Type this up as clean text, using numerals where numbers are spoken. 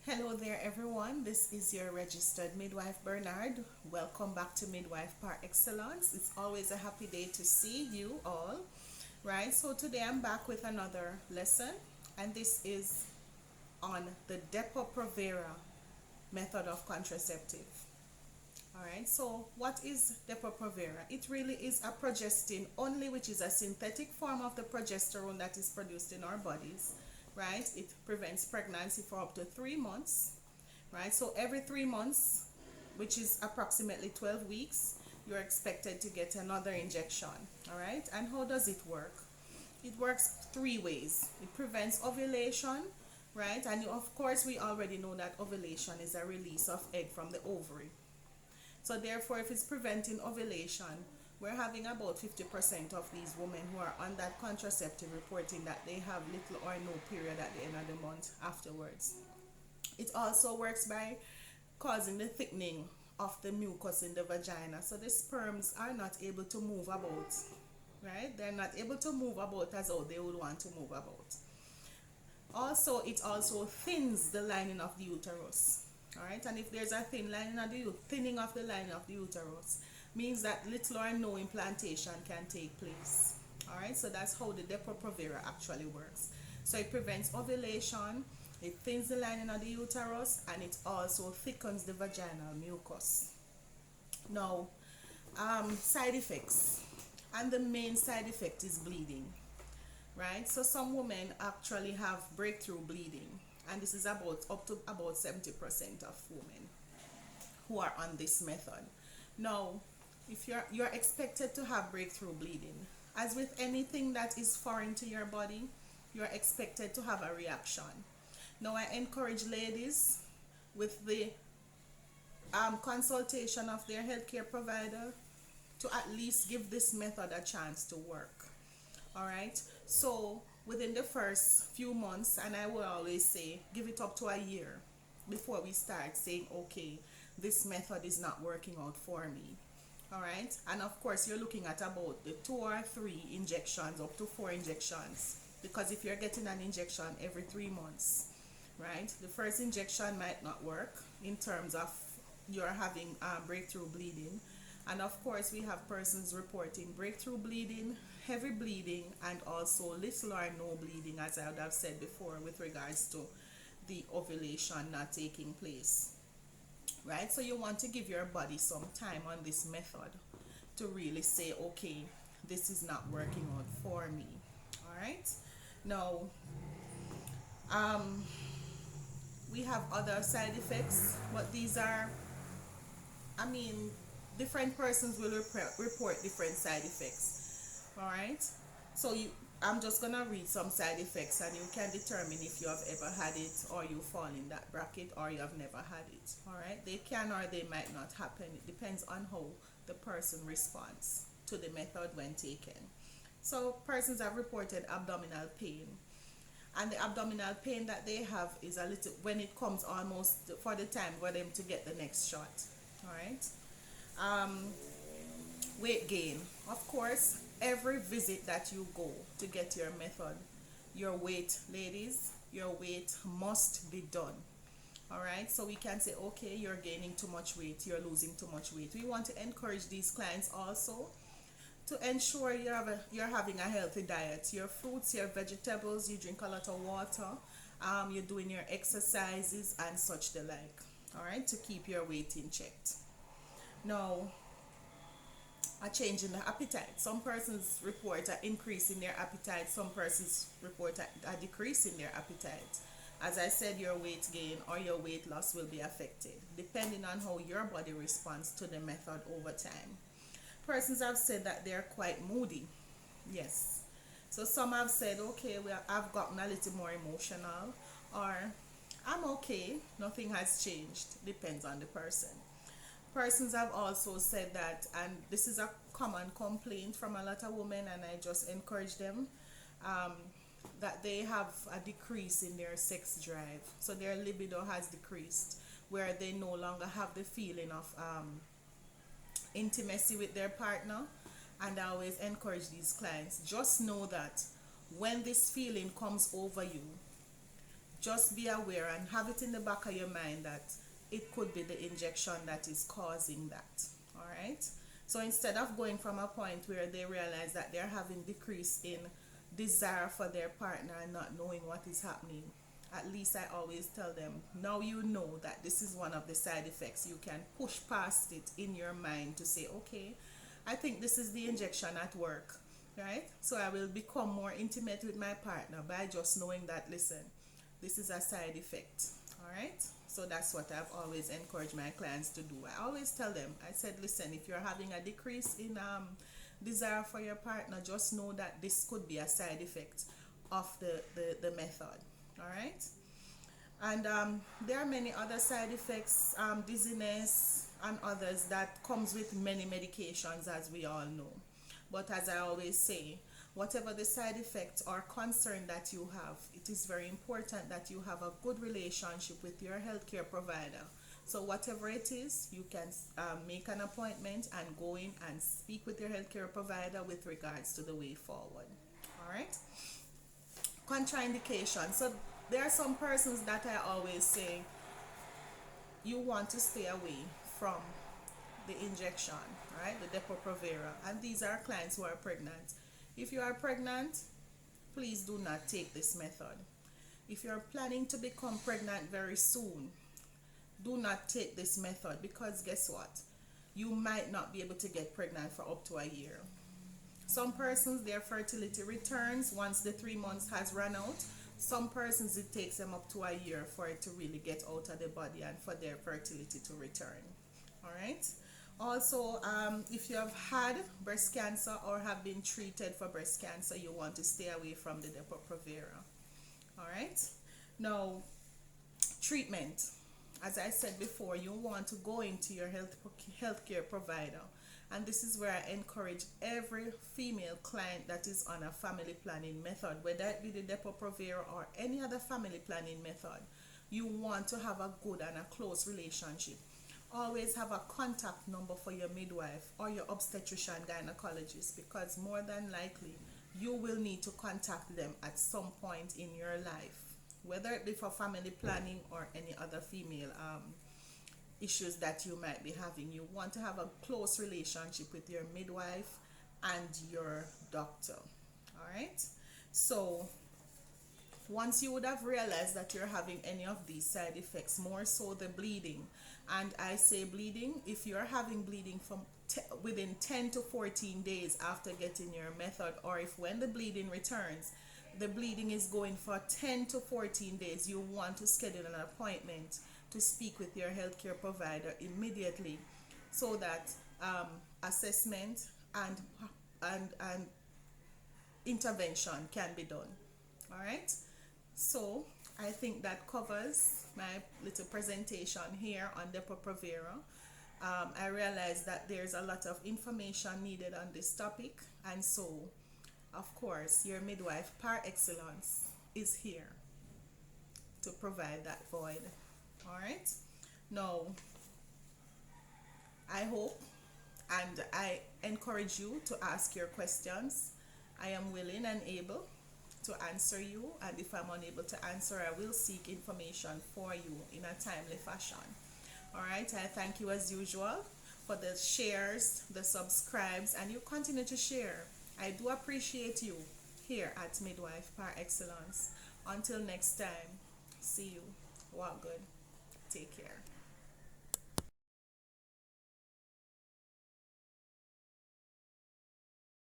Hello there, everyone. This is your registered midwife Bernard. Welcome back to Midwife Par Excellence. It's always a happy day to see you all, right? So, today I'm back with another lesson, and this is on the Depo Provera method of contraceptive. All right, so what is Depo-Provera? It really is a progestin only, which is a synthetic form of the progesterone that is produced in our bodies, right? It prevents pregnancy for up to 3 months, right? So every 3 months, which is approximately 12 weeks, you're expected to get another injection, all right? And how does it work? It works three ways. It prevents ovulation, right? And of course, we already know that ovulation is a release of egg from the ovary. So therefore, if it's preventing ovulation, we're having about 50% of these women who are on that contraceptive reporting that they have little or no period at the end of the month afterwards. It also works by causing the thickening of the mucus in the vagina. So the sperms are not able to move about, right? They're not able to move about as how they would want to move about. Also, it also thins the lining of the uterus. All right, and if there's a thinning of the lining of the uterus, means that little or no implantation can take place. All right, so that's how the Depo-Provera actually works. So it prevents ovulation, it thins the lining of the uterus, and it also thickens the vaginal mucus. Now, side effects, and the main side effect is bleeding, right? So some women actually have breakthrough bleeding, and this is about up to about 70% of women who are on this method. Now, if you're expected to have breakthrough bleeding, as with anything that is foreign to your body, you're expected to have a reaction. Now, I encourage ladies with the consultation of their healthcare provider to at least give this method a chance to work. All right, so within the first few months, and I will always say give it up to a year before we start saying, okay, this method is not working out for me. All right, and of course you're looking at about the 2 or 3 injections, up to 4 injections, because if you're getting an injection every 3 months, right, the first injection might not work in terms of you're having breakthrough bleeding. And of course, we have persons reporting breakthrough bleeding, heavy bleeding, and also little or no bleeding, as I would have said before, with regards to the ovulation not taking place. Right? So, you want to give your body some time on this method to really say, okay, this is not working out for me. All right? Now, um, we have other side effects, but these are, I mean, different persons will report different side effects. All right. So I'm just gonna read some side effects, and you can determine if you have ever had it, or you fall in that bracket, or you have never had it. All right. They can or they might not happen. It depends on how the person responds to the method when taken. So persons have reported abdominal pain, and the abdominal pain that they have is a little when it comes almost for the time for them to get the next shot. All right. um, Weight gain, of course, every visit that you go to get your method, your weight, ladies, your weight must be done. All right, so we can say, okay, you're gaining too much weight, you're losing too much weight. We want to encourage these clients also to ensure you're having a healthy diet, your fruits, your vegetables, you drink a lot of water, you're doing your exercises and such the like, all right, to keep your weight in check. Now, a change in the appetite. Some persons report an increase in their appetite, some persons report a decrease in their appetite. As I said, your weight gain or your weight loss will be affected depending on how your body responds to the method over time. Persons have said that they're quite moody. Yes. So some have said, okay, I've gotten a little more emotional, or I'm okay, nothing has changed. Depends on the person. Persons have also said that, and this is a common complaint from a lot of women, and I just encourage them, um, that they have a decrease in their sex drive. So their libido has decreased, where they no longer have the feeling of intimacy with their partner. And I always encourage these clients, just know that when this feeling comes over you, just be aware and have it in the back of your mind that it could be the injection that is causing that. All right. So instead of going from a point where they realize that they're having decrease in desire for their partner and not knowing what is happening, at least I always tell them, now you know that this is one of the side effects. You can push past it in your mind to say, okay, I think this is the injection at work, right? So I will become more intimate with my partner by just knowing that, listen, this is a side effect. All right. So that's what I've always encouraged my clients to do. I always tell them, I said, listen, if you're having a decrease in desire for your partner, just know that this could be a side effect of the method. All right. And there are many other side effects, dizziness and others that comes with many medications, as we all know. But as I always say, whatever the side effects or concern that you have, it is very important that you have a good relationship with your healthcare provider. So whatever it is, you can make an appointment and go in and speak with your healthcare provider with regards to the way forward. All right. Contraindication. So there are some persons that I always say you want to stay away from the injection, right? The Depo Provera. And these are clients who are pregnant. If you are pregnant, please do not take this method. If you're planning to become pregnant very soon, do not take this method, because guess what? You might not be able to get pregnant for up to a year. Some persons, their fertility returns once the 3 months has run out. Some persons, it takes them up to a year for it to really get out of the body and for their fertility to return. All right. Also, if you have had breast cancer or have been treated for breast cancer, you want to stay away from the Depo Provera. All right. Now, treatment. As I said before, you want to go into your healthcare provider, and this is where I encourage every female client that is on a family planning method, whether it be the Depo Provera or any other family planning method. You want to have a good and a close relationship. Always have a contact number for your midwife or your obstetrician gynecologist, because more than likely you will need to contact them at some point in your life, whether it be for family planning or any other female issues that you might be having. You want to have a close relationship with your midwife and your doctor. All right. So once you would have realized that you're having any of these side effects, more so the bleeding, and I say bleeding, if you're having bleeding from within 10 to 14 days after getting your method, or if when the bleeding returns, the bleeding is going for 10 to 14 days, you want to schedule an appointment to speak with your healthcare provider immediately, so that assessment and intervention can be done. All right. So I think that covers my little presentation here on Depo Provera. I realize that there's a lot of information needed on this topic, and so of course your midwife par excellence is here to provide that void. All right. Now I hope and I encourage you to ask your questions. I am willing and able to answer you, and if I'm unable to answer, I will seek information for you in a timely fashion. All right. I thank you as usual for the shares, the subscribes, and you continue to share. I do appreciate you here at Midwife Par Excellence. Until next time, see you. Walk good. Take care.